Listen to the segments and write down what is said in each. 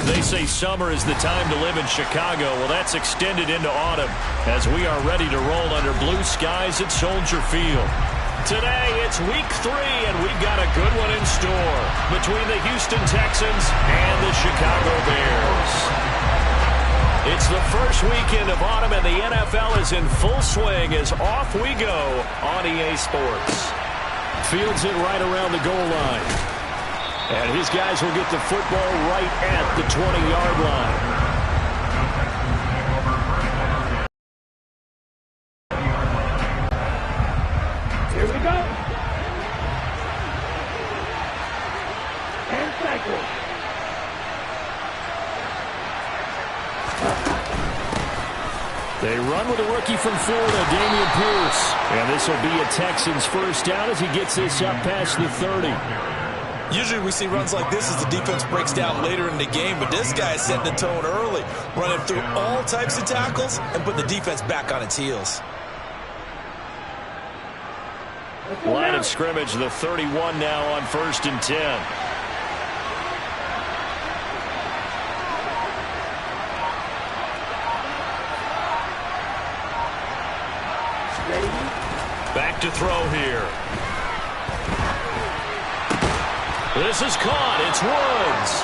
They say summer is the time to live in Chicago. Well, that's extended into autumn as we are ready to roll under blue skies at Soldier Field. Today, it's week 3, and we've got a good one in store between the Houston Texans and the Chicago Bears. It's the first weekend of autumn, and the NFL is in full swing as off we go on EA Sports. Fields it right around the goal line. And his guys will get the football right at the 20-yard line. Here we go. And cycle. They run with a rookie from Florida, Dameon Pierce. And this will be a Texans first down as he gets this up past the 30. Usually we see runs like this as the defense breaks down later in the game, but this guy is setting the tone early, running through all types of tackles and putting the defense back on its heels. Line of scrimmage, the 31 now on 1st and 10. Back to throw here. This is caught. It's Woods.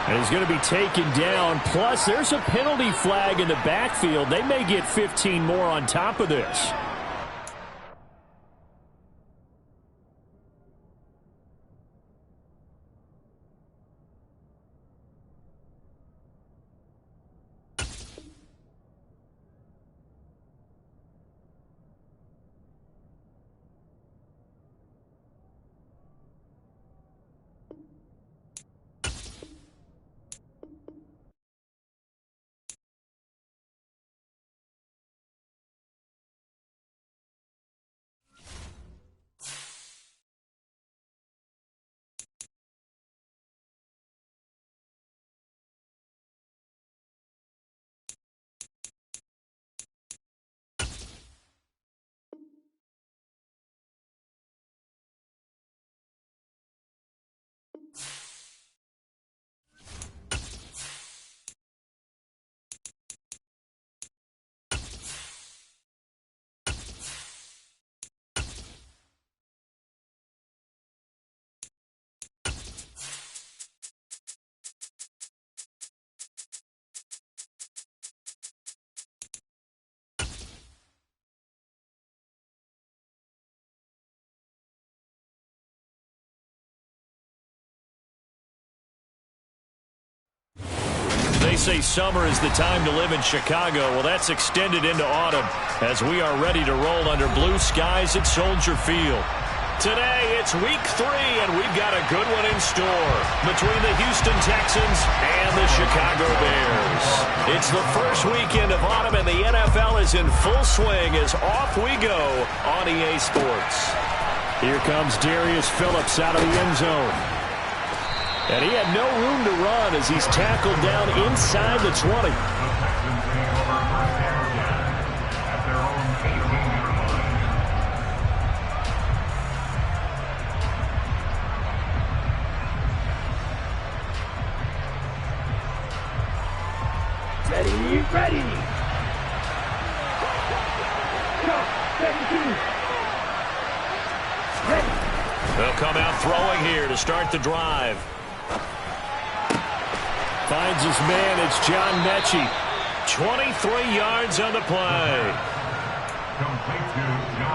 And he's going to be taken down. Plus, there's a penalty flag in the backfield. They may get 15 more on top of this. They say summer is the time to live in Chicago. Well, that's extended into autumn as we are ready to roll under blue skies at Soldier Field. Today, it's week 3, and we've got a good one in store between the Houston Texans and the Chicago Bears. It's the first weekend of autumn, and the NFL is in full swing as off we go on EA Sports. Here comes Darius Phillips out of the end zone. And he had no room to run as he's tackled down inside the 20. Ready. They'll come out throwing here to start the drive. Finds his man. It's John Mechie. 23 yards on the play.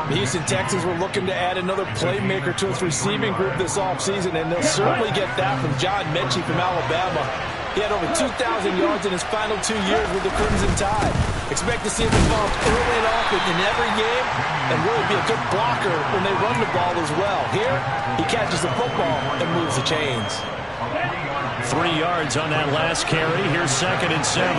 The Houston Texans were looking to add another playmaker to its receiving group this offseason, and they'll certainly get that from John Mechie from Alabama. He had over 2,000 yards in his final 2 years with the Crimson Tide. Expect to see him involved early and often in every game and really be a good blocker when they run the ball as well. Here, he catches the football and moves the chains. 3 yards on that last carry. Here's 2nd and 7.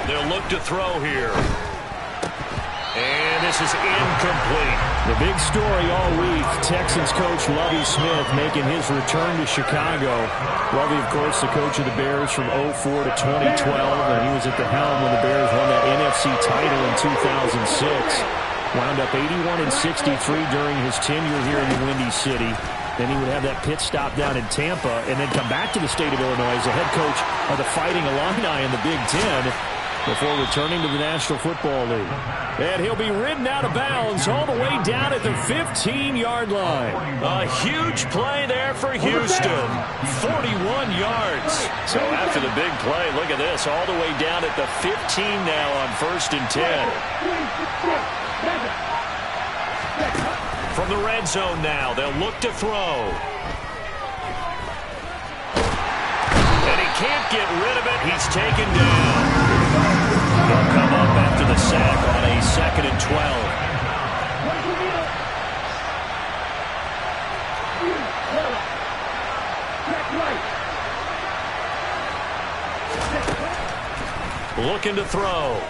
They'll look to throw here. And this is incomplete. The big story all week, Texans coach Lovie Smith making his return to Chicago. Lovie, of course, the coach of the Bears from 2004 to 2012, and he was at the helm when the Bears won that NFC title in 2006. Wound up 81-63 during his tenure here in the Windy City. Then he would have that pit stop down in Tampa and then come back to the state of Illinois as the head coach of the Fighting Illini in the Big Ten before returning to the National Football League. And he'll be ridden out of bounds all the way down at the 15-yard line. A huge play there for Houston. 41 yards. So after the big play, look at this, all the way down at the 15 now on 1st and 10. From the red zone now, they'll look to throw. And he can't get rid of it. He's taken down. They'll come up after the sack on a 2nd and 12. Looking to throw.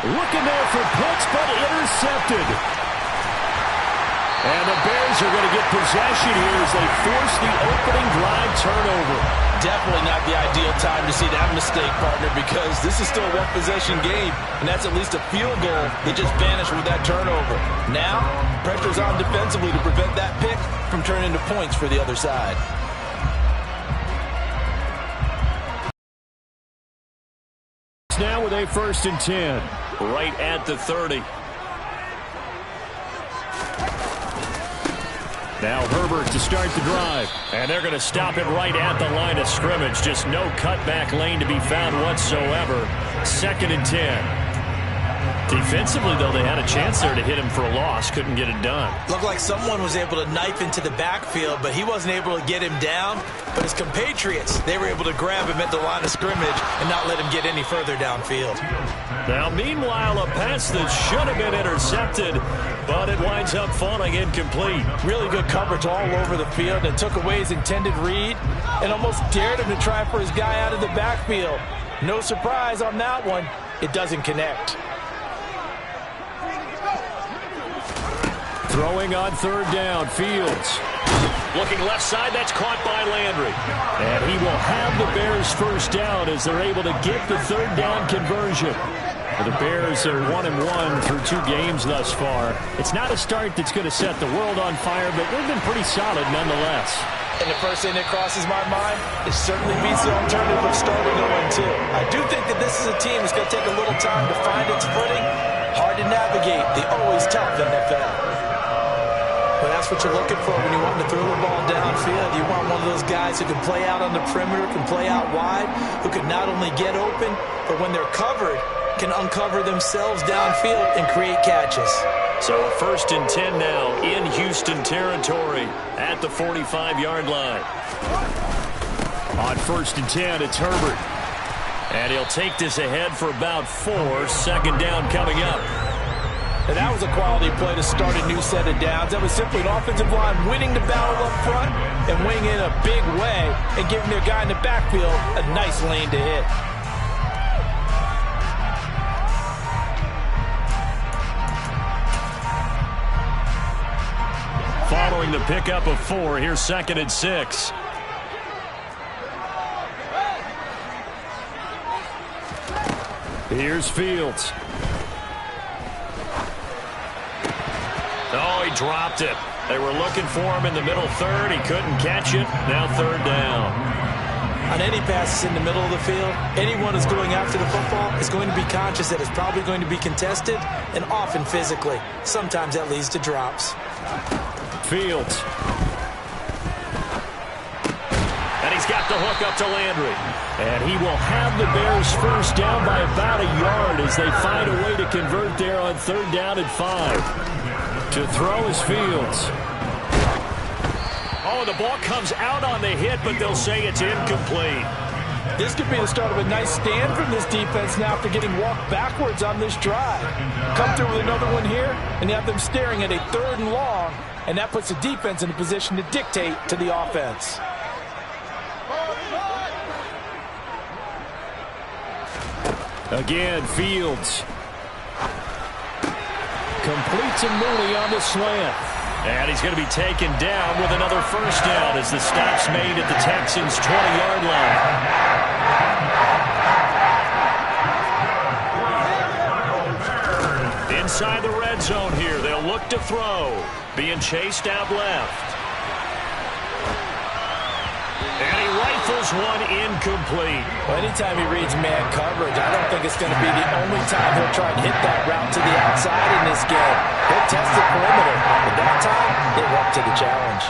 Looking there for Pitts, but intercepted. And the Bears are going to get possession here as they force the opening drive turnover. Definitely not the ideal time to see that mistake, partner, because this is still a one-possession game, and that's at least a field goal that just vanished with that turnover. Now, pressure's on defensively to prevent that pick from turning into points for the other side. Now with a 1st and 10. Right at the 30. Now Herbert to start the drive. And they're going to stop it right at the line of scrimmage. Just no cutback lane to be found whatsoever. 2nd and 10. Defensively, though, they had a chance there to hit him for a loss. Couldn't get it done. Looked like someone was able to knife into the backfield, but he wasn't able to get him down. But his compatriots, they were able to grab him at the line of scrimmage and not let him get any further downfield. Now, meanwhile, a pass that should have been intercepted, but it winds up falling incomplete. Really good coverage all over the field that took away his intended read and almost dared him to try for his guy out of the backfield. No surprise on that one. It doesn't connect. Throwing on 3rd down, Fields. Looking left side, that's caught by Landry. And he will have the Bears 1st down as they're able to get the 3rd down conversion. The Bears are 1-1 through 2 games thus far. It's not a start that's going to set the world on fire, but they've been pretty solid nonetheless. And the first thing that crosses my mind is certainly beats the alternative of starting 0-2. I do think that this is a team that's going to take a little time to find its footing. Hard to navigate the always tough NFL. But that's what you're looking for when you want to throw the ball downfield. You want one of those guys who can play out on the perimeter, can play out wide, who can not only get open, but when they're covered, can uncover themselves downfield and create catches. So 1st and 10 now in Houston territory at the 45-yard line. On 1st and 10, it's Herbert. And he'll take this ahead for about 4. 2nd down coming up. And that was a quality play to start a new set of downs. That was simply an offensive line winning the battle up front and winning in a big way and giving their guy in the backfield a nice lane to hit. Following the pickup of 4, here's 2nd and 6. Here's Fields. Oh, he dropped it. They were looking for him in the middle 3rd. He couldn't catch it. Now 3rd down. On any passes in the middle of the field, anyone who's going after the football is going to be conscious that it's probably going to be contested and often physically. Sometimes that leads to drops. Fields. And he's got the hook up to Landry. And he will have the Bears 1st down by about a yard as they find a way to convert there on 3rd down and 5. To throw is Fields. Oh, the ball comes out on the hit, but they'll say it's incomplete. This could be the start of a nice stand from this defense now after getting walked backwards on this drive. Come through with another one here, and you have them staring at a 3rd and long, and that puts the defense in a position to dictate to the offense. Again, Fields. Completes a Mooney on the slant. And he's going to be taken down with another 1st down as the stop's made at the Texans' 20-yard line. zone here. They'll look to throw. Being chased out left. And he rifles one incomplete. Well, anytime he reads man coverage, I don't think it's going to be the only time he'll try and hit that route to the outside in this game. He'll test the perimeter, but that time, they're up to the challenge.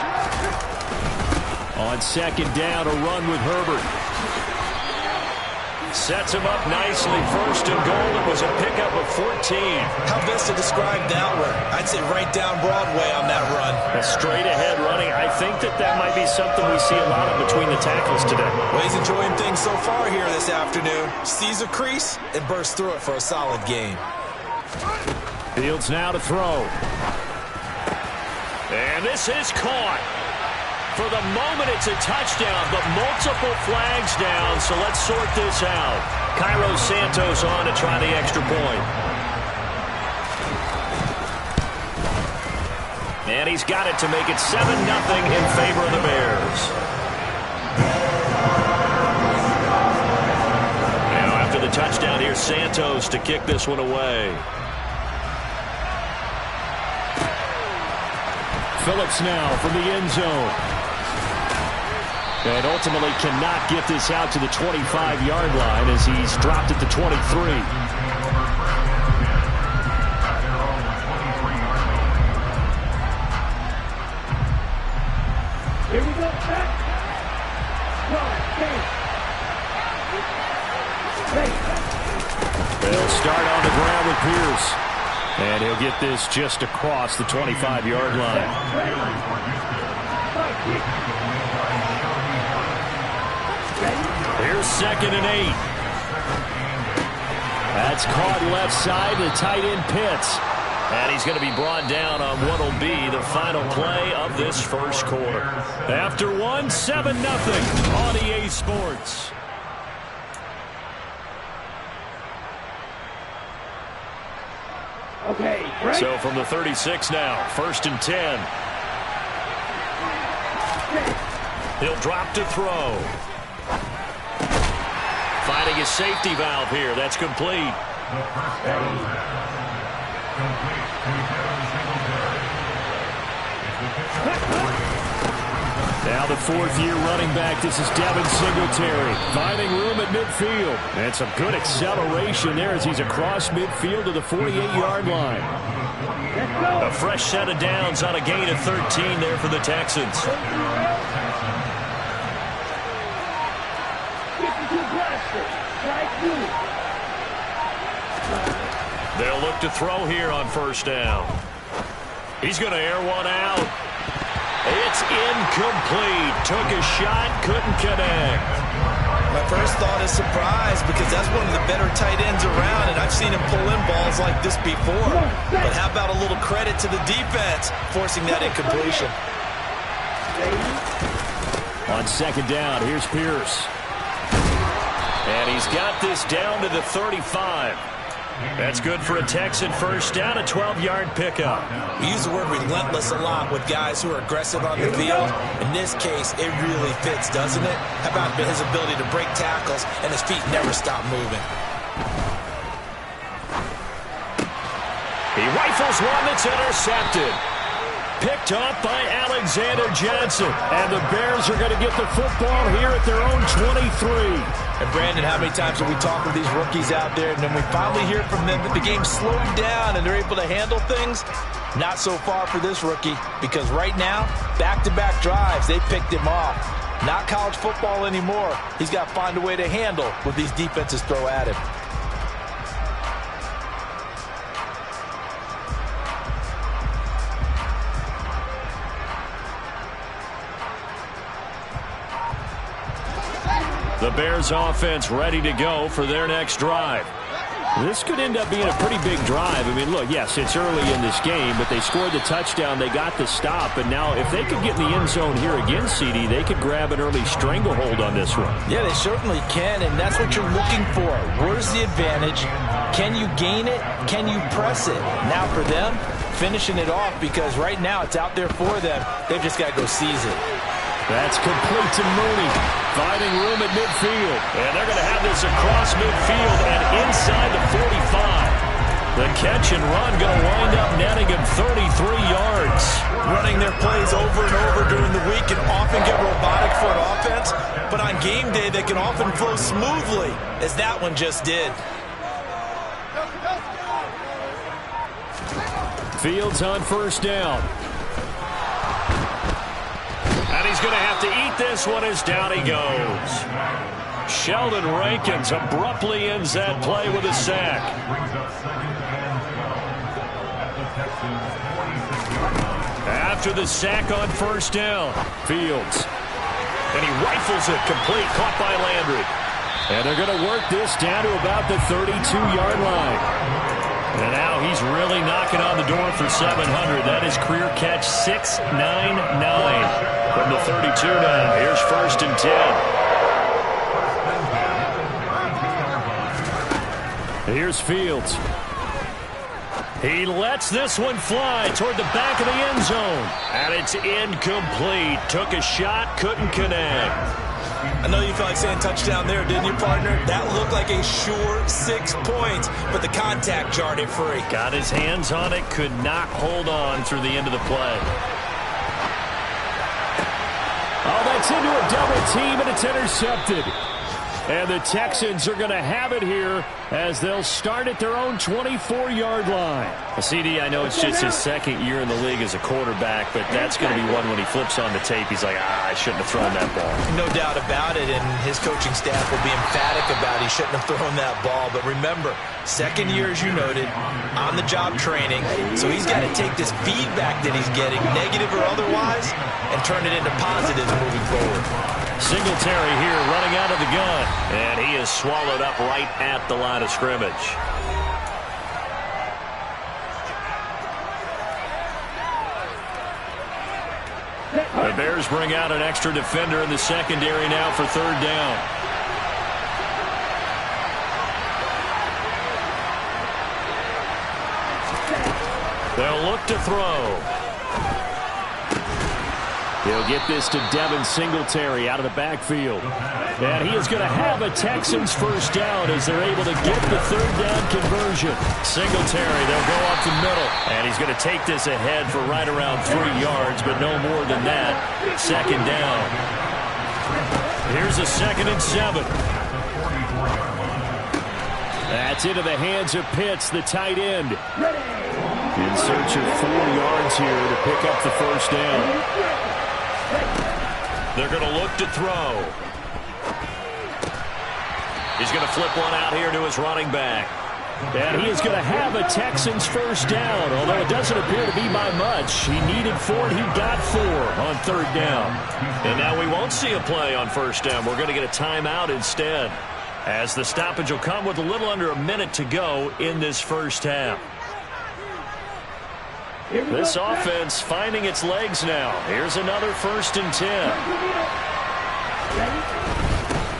On second down, a run with Herbert. Sets him up nicely. First and goal. It was a pickup of 14. How best to describe that one? I'd say right down Broadway on that run. A straight ahead running. I think that might be something we see a lot of between the tackles today. Well, he's enjoying things so far here this afternoon. Sees a crease and bursts through it for a solid game. Fields now to throw. And this is caught. For the moment, it's a touchdown, but multiple flags down, so let's sort this out. Cairo Santos on to try the extra point. And he's got it to make it 7-0 in favor of the Bears. Now, after the touchdown, here's Santos to kick this one away. Phillips now from the end zone. And ultimately cannot get this out to the 25-yard line as he's dropped at the 23. Here we go. Back. They'll start on the ground with Pierce. And he'll get this just across the 25-yard line. Here's 2nd and 8. That's caught left side. The tight end Pitts. And he's going to be brought down on what will be the final play of this first quarter. After one, 7-0 on EA Sports. Okay, break. So from the 36 now, 1st and 10. He'll drop to throw. Finding his safety valve here. That's complete. Now the 4th-year running back. This is Devin Singletary. Finding room at midfield. And some good acceleration there as he's across midfield to the 48-yard line. A fresh set of downs on a gain of 13 there for the Texans. They'll look to throw here on 1st down. He's going to air one out. It's incomplete. Took a shot, couldn't connect. My first thought is surprise because that's one of the better tight ends around, and I've seen him pull in balls like this before. But how about a little credit to the defense forcing that incompletion? On 2nd down, here's Pierce. And he's got this down to the 35. That's good for a Texan first down, a 12-yard pickup. We use the word relentless a lot with guys who are aggressive on the field. In this case, it really fits, doesn't it? How about his ability to break tackles and his feet never stop moving? He rifles one that's intercepted. Picked up by Alexander Johnson. And the Bears are going to get the football here at their own 23. And Brandon, how many times have we talked with these rookies out there, and then we finally hear from them that the game's slowed down and they're able to handle things? Not so far for this rookie, because right now, back-to-back drives, they picked him off. Not college football anymore. He's got to find a way to handle what these defenses throw at him. The Bears offense ready to go for their next drive. This could end up being a pretty big drive. I mean, look, yes, it's early in this game, but they scored the touchdown. They got the stop. And now if they could get in the end zone here again, CD, they could grab an early stranglehold on this one. Yeah, they certainly can, and that's what you're looking for. Where's the advantage? Can you gain it? Can you press it? Now for them, finishing it off, because right now it's out there for them. They've just got to go seize it. That's complete to Mooney. Finding room at midfield. And they're going to have this across midfield and inside the 45. The catch and run going to wind up netting him 33 yards. Running their plays over and over during the week can often get robotic for an offense, but on game day they can often flow smoothly, as that one just did. Fields on first down. And he's going to have to eat this one as down he goes. Sheldon Rankins abruptly ends that play with a sack. After the sack on first down, Fields. And he rifles it complete, caught by Landry. And they're going to work this down to about the 32-yard line. And now he's really knocking on the door for 700. That is career catch 699 from the 32 now. Here's first and 10. Here's Fields. He lets this one fly toward the back of the end zone. And it's incomplete. Took a shot, couldn't connect. I know you felt like saying touchdown there, didn't you, partner? That looked like a sure 6 points, but the contact jarred it free. Got his hands on it, could not hold on through the end of the play. Oh, that's into a double team, and it's intercepted. And the Texans are going to have it here as they'll start at their own 24-yard line. CD, I know it's just his second year in the league as a quarterback, but that's going to be one when he flips on the tape. He's like, I shouldn't have thrown that ball. No doubt about it, and his coaching staff will be emphatic about he shouldn't have thrown that ball. But remember, second year, as you noted, on-the-job training, so he's got to take this feedback that he's getting, negative or otherwise, and turn it into positives moving forward. Singletary here running out of the gun, and he is swallowed up right at the line of scrimmage. The Bears bring out an extra defender in the secondary now for third down. They'll look to throw. He'll get this to Devin Singletary out of the backfield. And he is going to have a Texans first down as they're able to get the third down conversion. Singletary, they'll go up the middle. And he's going to take this ahead for right around 3 yards, but no more than that. Second down. Here's a 2nd and 7. That's into the hands of Pitts, the tight end. In search of 4 yards here to pick up the first down. They're going to look to throw. He's going to flip one out here to his running back. And he is going to have a Texans first down, although it doesn't appear to be by much. He needed 4, and he got 4 on third down. And now we won't see a play on first down. We're going to get a timeout instead, as the stoppage will come with a little under a minute to go in this first half. This offense finding its legs now. Here's another 1st and 10.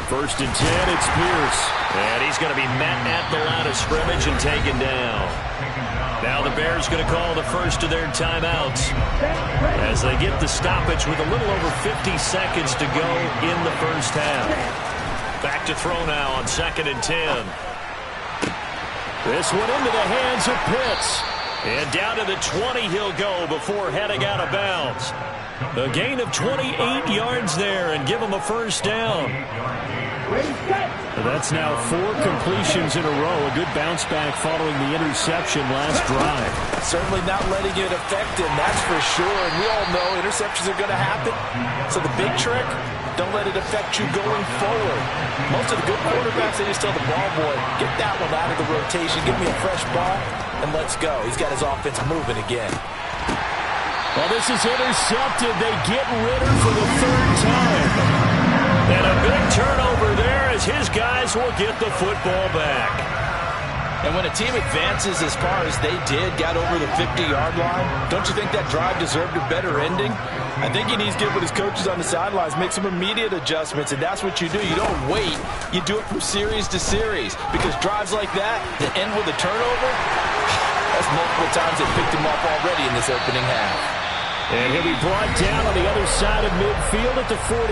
1st and 10, it's Pierce. And he's going to be met at the line of scrimmage and taken down. Now the Bears going to call the first of their timeouts as they get the stoppage with a little over 50 seconds to go in the first half. Back to throw now on 2nd and 10. This one into the hands of Pitts. And down to the 20 he'll go before heading out of bounds. A gain of 28 yards there and give him a first down. That's now 4 completions in a row. A good bounce back following the interception last drive. Certainly not letting it affect him, that's for sure. And we all know interceptions are going to happen. So the big trick, don't let it affect you going forward. Most of the good quarterbacks, they just tell the ball boy, get that one out of the rotation, give me a fresh ball, and let's go. He's got his offense moving again. Well, this is intercepted. They get Ritter for the 3rd time. And a big turnover there as his guys will get the football back. And when a team advances as far as they did, got over the 50-yard line, don't you think that drive deserved a better ending? I think he needs to get with his coaches on the sidelines, make some immediate adjustments, and that's what you do. You don't wait. You do it from series to series, because drives like that end with a turnover, that's multiple times they picked him off already in this opening half. And he'll be brought down on the other side of midfield at the 43.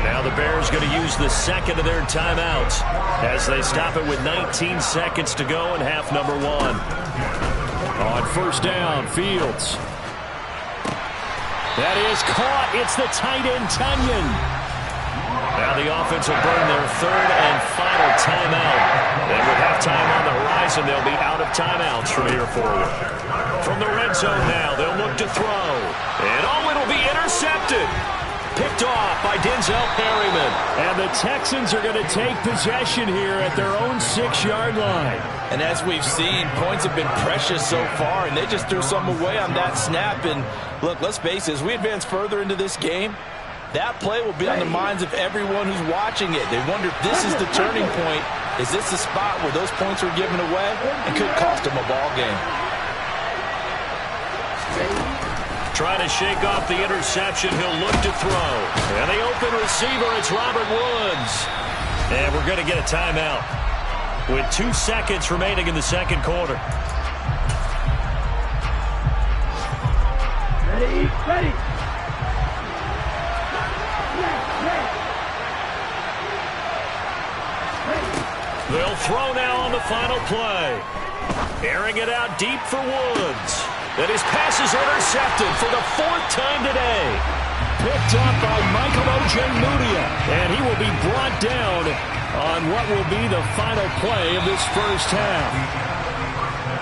Now the Bears going to use the second of their timeouts as they stop it with 19 seconds to go in half number 1. On first down, Fields. That is caught. It's the tight end, Tonyan. Now the offense will burn their third and final timeout. And with halftime on the horizon, they'll be out of timeouts from here forward. From the red zone now, they'll look to throw. And it'll be intercepted. Picked off by Denzel Perryman. And the Texans are going to take possession here at their own 6-yard line. And as we've seen, points have been precious so far, and they just threw some away on that snap. And look, let's face it, as we advance further into this game, that play will be on the minds of everyone who's watching it. They wonder if this is the turning point. Is this the spot where those points were given away and could cost them a ball game? Trying to shake off the interception. He'll look to throw. And the open receiver, it's Robert Woods. And we're going to get a timeout with 2 seconds remaining in the second quarter. Ready. They'll throw now on the final play. Airing it out deep for Woods. And his pass is intercepted for the 4th time today. Picked up by Michael Ojemudia. And he will be brought down on what will be the final play of this first half.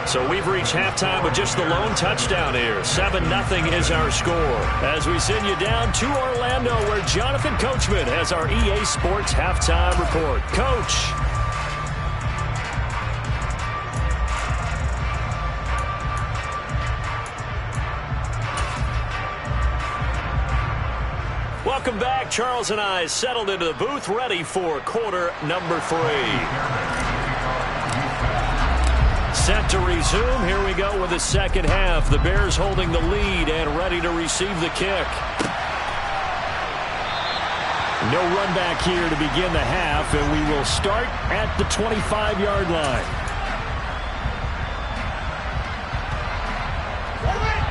So we've reached halftime with just the lone touchdown here. 7-0 is our score. As we send you down to Orlando, where Jonathan Coachman has our EA Sports halftime report. Coach. Welcome back. Charles and I settled into the booth, ready for quarter number 3. Set to resume. Here we go with the second half. The Bears holding the lead and ready to receive the kick. No run back here to begin the half, and we will start at the 25-yard line.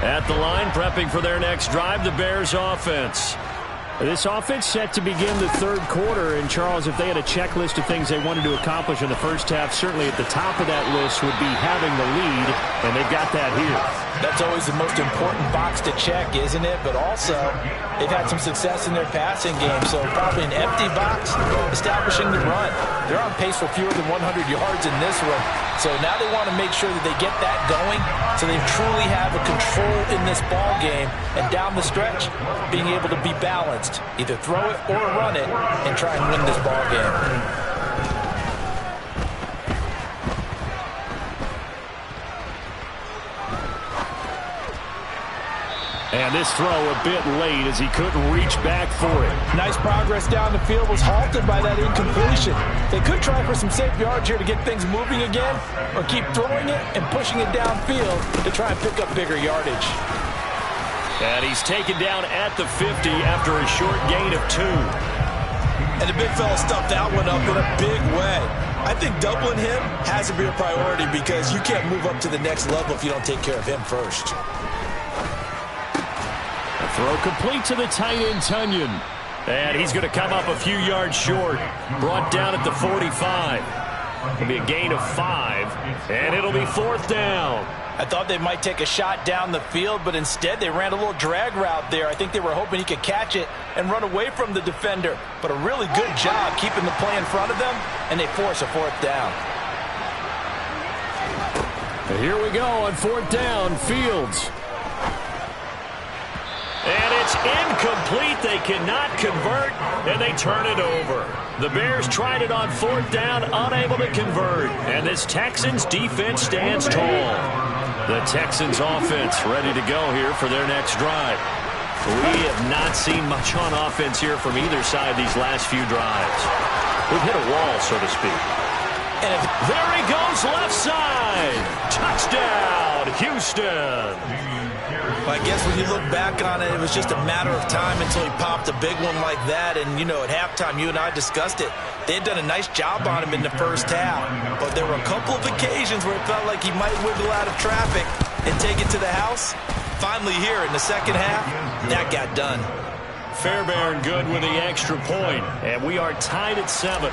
At the line, prepping for their next drive, the Bears offense. This offense set to begin the third quarter. And, Charles, if they had a checklist of things they wanted to accomplish in the first half, certainly at the top of that list would be having the lead, and they've got that here. That's always the most important box to check, isn't it? But also, they've had some success in their passing game, so probably an empty box establishing the run. They're on pace for fewer than 100 yards in this one, so now they want to make sure that they get that going so they truly have a control in this ball game, and down the stretch, being able to be balanced. Either throw it or run it and try and win this ball game. And this throw a bit late as he couldn't reach back for it. Nice progress down the field, was halted by that incompletion. They could try for some safe yards here to get things moving again, or keep throwing it and pushing it downfield to try and pick up bigger yardage. And he's taken down at the 50 after a short gain of 2. And the big fella stuffed that one up in a big way. I think doubling him has to be a priority because you can't move up to the next level if you don't take care of him first. Throw complete to the tight end, Tonyan. And he's going to come up a few yards short. Brought down at the 45. It'll be a gain of 5. And it'll be 4th down. I thought they might take a shot down the field, but instead they ran a little drag route there. I think they were hoping he could catch it and run away from the defender. But a really good job keeping the play in front of them, and they force a 4th down. And here we go on 4th down, Fields. And it's incomplete. They cannot convert, and they turn it over. The Bears tried it on 4th down, unable to convert. And this Texans defense stands tall. The Texans offense ready to go here for their next drive. We have not seen much on offense here from either side these last few drives. We've hit a wall, so to speak. And there he goes, left side. Touchdown, Houston. I guess when you look back on it, it was just a matter of time until he popped a big one like that. And, you know, at halftime, you and I discussed it. They had done a nice job on him in the first half. But there were a couple of occasions where it felt like he might wiggle out of traffic and take it to the house. Finally here in the second half, that got done. Fairbairn good with the extra point, and we are tied at 7.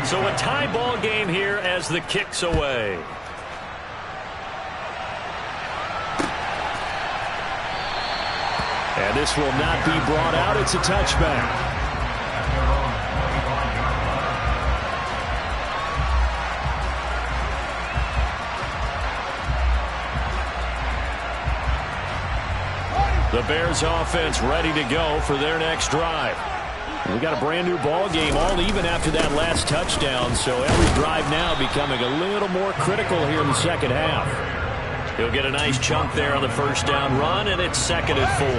So a tie ball game here as the kick's away. And this will not be brought out. It's a touchback. The Bears offense ready to go for their next drive. We got a brand new ball game, all even after that last touchdown, so every drive now becoming a little more critical here in the second half. He'll get a nice chunk there on the first down run, and it's 2nd and 4.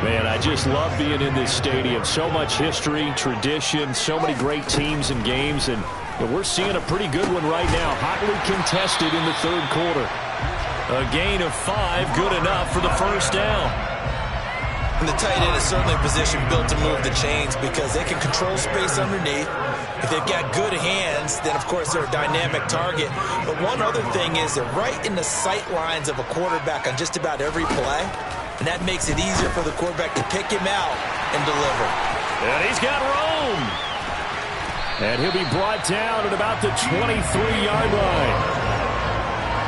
Man, I just love being in this stadium. So much history, tradition, so many great teams and games, and we're seeing a pretty good one right now, hotly contested in the third quarter. A gain of 5, good enough for the first down. And the tight end is certainly a position built to move the chains because they can control space underneath. If they've got good hands, then, of course, they're a dynamic target. But one other thing is they're right in the sight lines of a quarterback on just about every play, and that makes it easier for the quarterback to pick him out and deliver. And he's got room. And he'll be brought down at about the 23-yard line.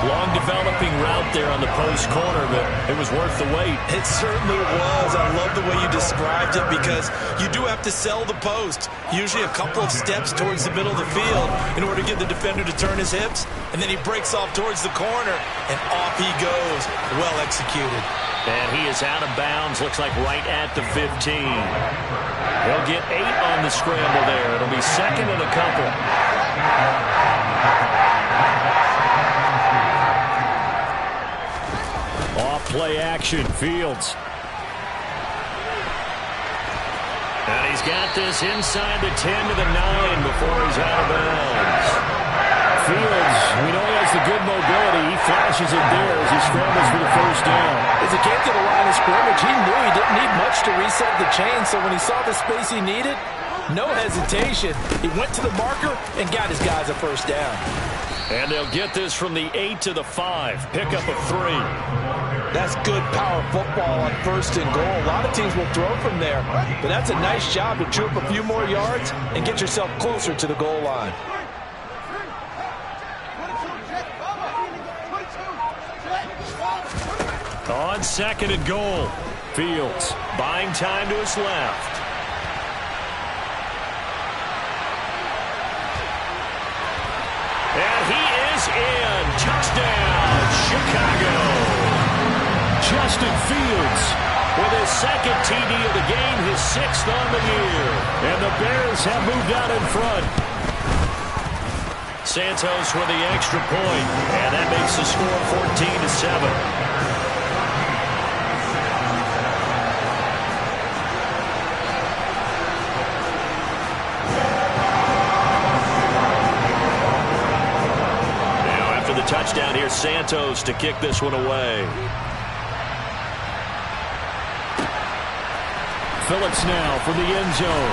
Long developing route there on the post corner, but it was worth the wait. It certainly was. I love the way you described it because you do have to sell the post. Usually a couple of steps towards the middle of the field in order to get the defender to turn his hips. And then he breaks off towards the corner, and off he goes. Well executed. And he is out of bounds, looks like right at the 15. He'll get 8 on the scramble there. It'll be 2nd and a couple. Play action, Fields. And he's got this inside the 10 to the 9 before he's out of bounds. Fields, we know he has the good mobility. He flashes it there as he scrambles for the first down. As he came to the line of scrimmage, he knew he didn't need much to reset the chain, so when he saw the space he needed, no hesitation. He went to the marker and got his guys a first down. And they'll get this from the 8 to the 5. Pickup of 3. That's good power football on 1st and goal. A lot of teams will throw from there, but that's a nice job to chew up a few more yards and get yourself closer to the goal line. On 2nd and goal, Fields buying time to his left. And he is in. Touchdown, Chicago. Justin Fields with his 2nd TD of the game, his 6th on the year. And the Bears have moved out in front. Santos with the extra point, and that makes the score 14-7. Touchdown here, Santos to kick this one away. Phillips now from the end zone.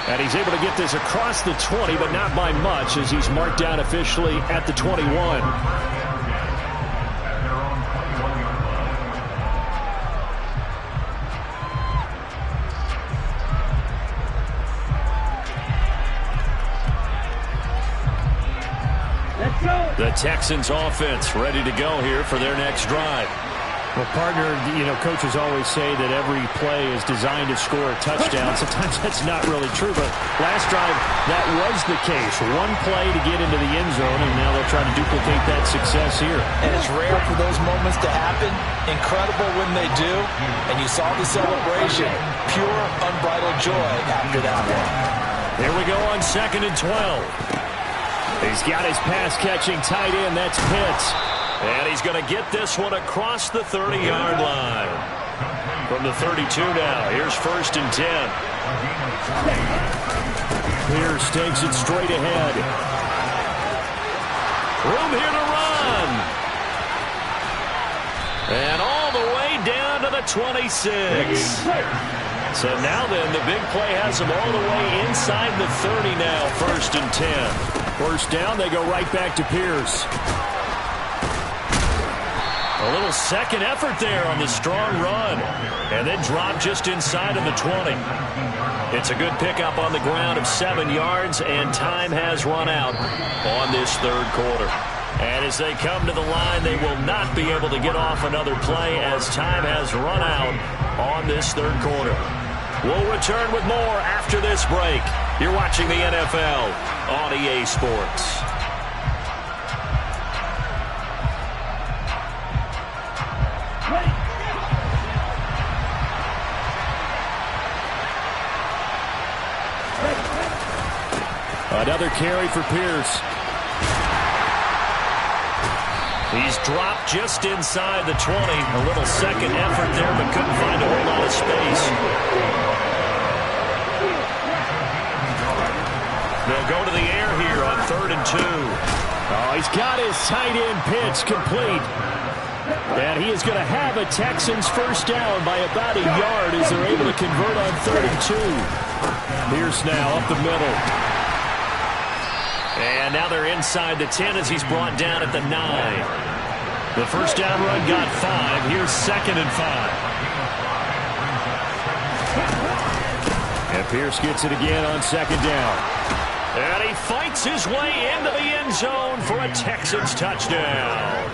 And he's able to get this across the 20, but not by much as he's marked down officially at the 21. The Texans offense ready to go here for their next drive. Well, partner, coaches always say that every play is designed to score a touchdown. Sometimes that's not really true, but last drive, that was the case. One play to get into the end zone, and now they'll try to duplicate that success here. And it's rare for those moments to happen. Incredible when they do. And you saw the celebration. Pure, unbridled joy after that one. Here we go on 2nd and 12. He's got his pass-catching tight end. That's Pitts. And he's going to get this one across the 30-yard line. From the 32 now, here's 1st and 10. Pierce takes it straight ahead. Room here to run. And all the way down to the 26. So now then, the big play has him all the way inside the 30 now, 1st and 10. First down, they go right back to Pierce. A little second effort there on the strong run. And then drop just inside of the 20. It's a good pickup on the ground of 7 yards, and time has run out on this third quarter. And as they come to the line, they will not be able to get off another play as time has run out on this third quarter. We'll return with more after this break. You're watching the NFL on EA Sports. Another carry for Pierce. He's dropped just inside the 20. A little second effort there, but couldn't find a whole lot of space. They'll go to the air here on 3rd and 2. Oh, he's got his tight end pitch complete. And he is going to have a Texans first down by about a yard as they're able to convert on 3rd and 2. Pierce now up the middle. And now they're inside the 10 as he's brought down at the 9. The first down run got 5. Here's 2nd and 5. And Pierce gets it again on 2nd down. And he fights his way into the end zone for a Texans touchdown.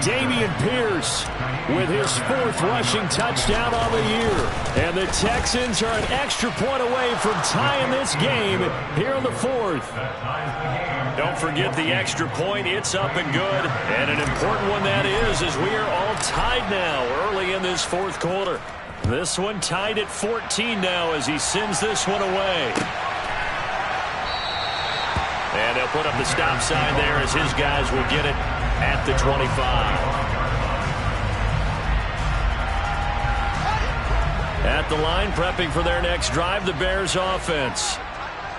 Dameon Pierce with his 4th rushing touchdown on the year. And the Texans are an extra point away from tying this game here in the 4th. Don't forget the extra point. It's up and good. And an important one that is, as we are all tied now early in this 4th quarter. This one tied at 14 now as he sends this one away. And they'll put up the stop sign there as his guys will get it at the 25. At the line, prepping for their next drive, the Bears offense.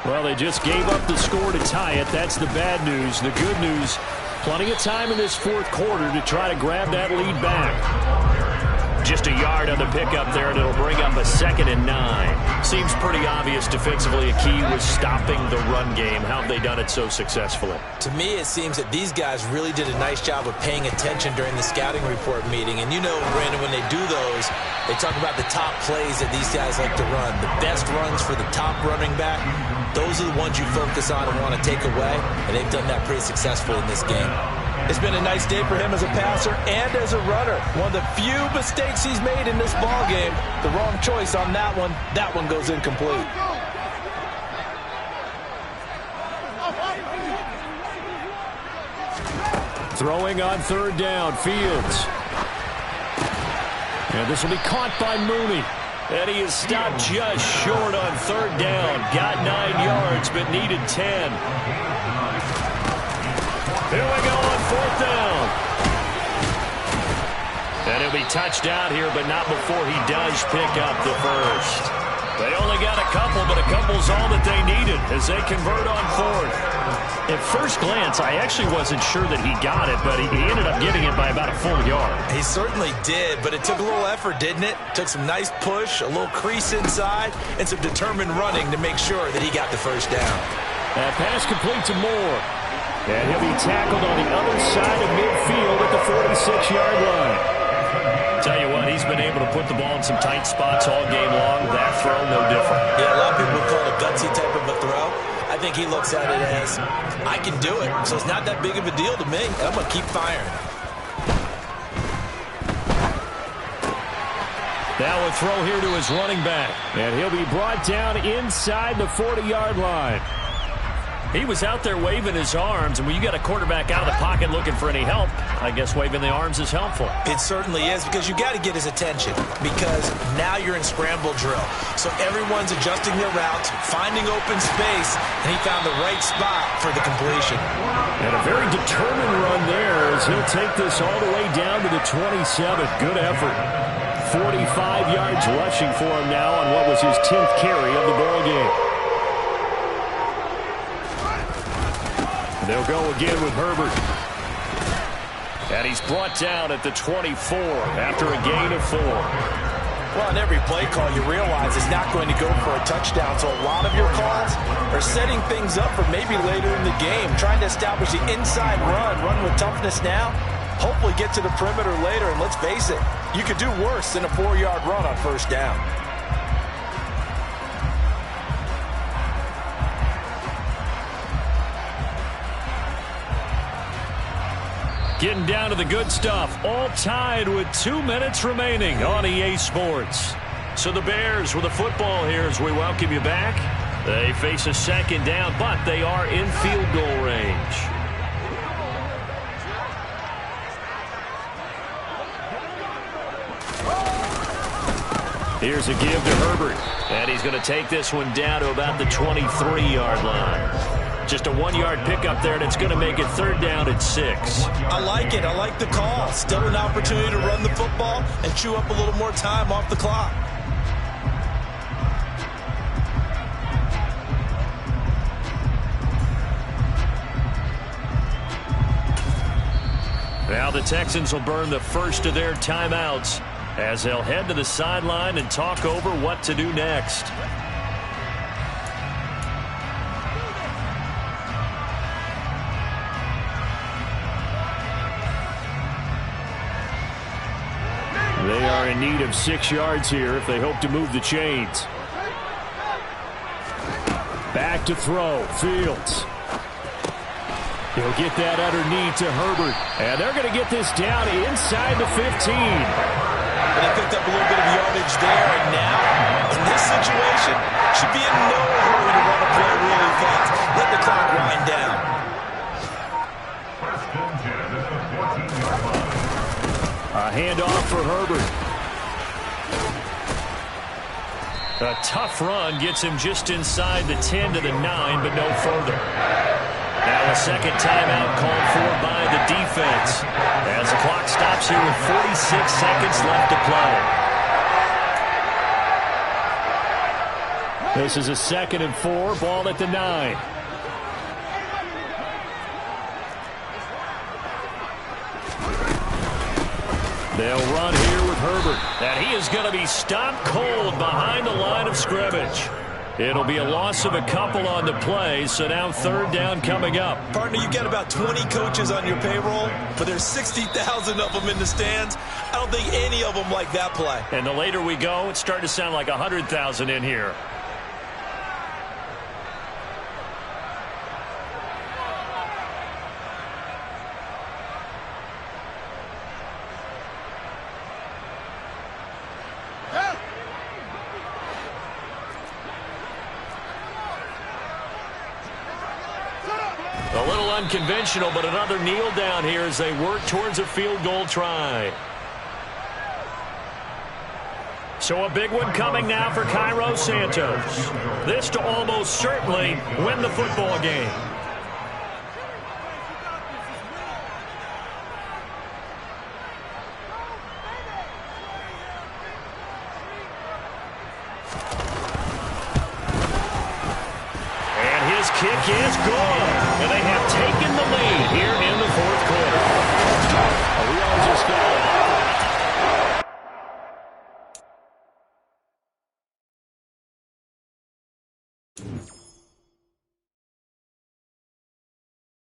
Well, they just gave up the score to tie it. That's the bad news. The good news, plenty of time in this 4th quarter to try to grab that lead back. Just a yard on the pickup there, and it'll bring up a 2nd and 9. Seems pretty obvious defensively a key was stopping the run game. How have they done it so successfully? To me, it seems that these guys really did a nice job of paying attention during the scouting report meeting. And you know, Brandon, when they do those, they talk about the top plays that these guys like to run. The best runs for the top running back, those are the ones you focus on and want to take away. And they've done that pretty successfully in this game. It's been a nice day for him as a passer and as a runner. One of the few mistakes he's made in this ball game. The wrong choice on that one. That one goes incomplete. Throwing on 3rd down, Fields. And this will be caught by Mooney. And he is stopped just short on 3rd down. Got 9 yards, but needed 10. Here we go on 4th down. And he'll be touched out here, but not before he does pick up the first. They only got a couple, but a couple's all that they needed as they convert on 4th. At first glance, I actually wasn't sure that he got it, but he ended up getting it by about a full yard. He certainly did, but it took a little effort, didn't it? Took some nice push, a little crease inside, and some determined running to make sure that he got the first down. That pass complete to Moore. And he'll be tackled on the other side of midfield at the 46-yard line. Tell you what, he's been able to put the ball in some tight spots all game long. That throw, no different. Yeah, a lot of people would call it a gutsy type of a throw. I think he looks at it as, I can do it, so it's not that big of a deal to me. I'm going to keep firing. Now a throw here to his running back. And he'll be brought down inside the 40-yard line. He was out there waving his arms, and when you got a quarterback out of the pocket looking for any help, I guess waving the arms is helpful. It certainly is, because you got to get his attention, because now you're in scramble drill. So everyone's adjusting their routes, finding open space, and he found the right spot for the completion. And a very determined run there as he'll take this all the way down to the 27. Good effort. 45 yards rushing for him now on what was his 10th carry of the ball game. They'll go again with Herbert. And he's brought down at the 24 after a gain of 4. Well, on every play call, you realize it's not going to go for a touchdown. So a lot of your calls are setting things up for maybe later in the game, trying to establish the inside run with toughness now. hopefully get to the perimeter later, and let's face it, you could do worse than a 4-yard run on first down. Getting down to the good stuff, all tied with 2 minutes remaining on EA Sports. So the Bears with the football here as we welcome you back. They face a second down, but they are in field goal range. Here's a give to Herbert, and he's going to take this one down to about the 23-yard line. Just a 1-yard pickup there, and it's going to make it third down at 6. I like it. I like the call. Still an opportunity to run the football and chew up a little more time off the clock. Now the Texans will burn the first of their timeouts as they'll head to the sideline and talk over what to do next. They are in need of 6 yards here if they hope to move the chains. Back to throw, Fields. He'll get that underneath to Herbert. And they're going to get this down inside the 15. And they picked up a little bit of yardage there. And now, in this situation, should be in no hurry to run a play really fast. Let the clock wind down. A handoff for Herbert. A tough run gets him just inside the 10 to the 9, but no further. Now a second timeout called for by the defense as the clock stops here with 46 seconds left to play. This is a 2nd and 4, ball at the 9. They'll run here with Herbert, and he is going to be stopped cold behind the line of scrimmage. It'll be a loss of a couple on the play, so now third down coming up. Partner, you've got about 20 coaches on your payroll, but there's 60,000 of them in the stands. I don't think any of them like that play. And the later we go, it's starting to sound like 100,000 in here. A little unconventional, but another kneel down here as they work towards a field goal try. So a big one coming now for Cairo Santos. This to almost certainly win the football game. Kick is good, and they have taken the lead here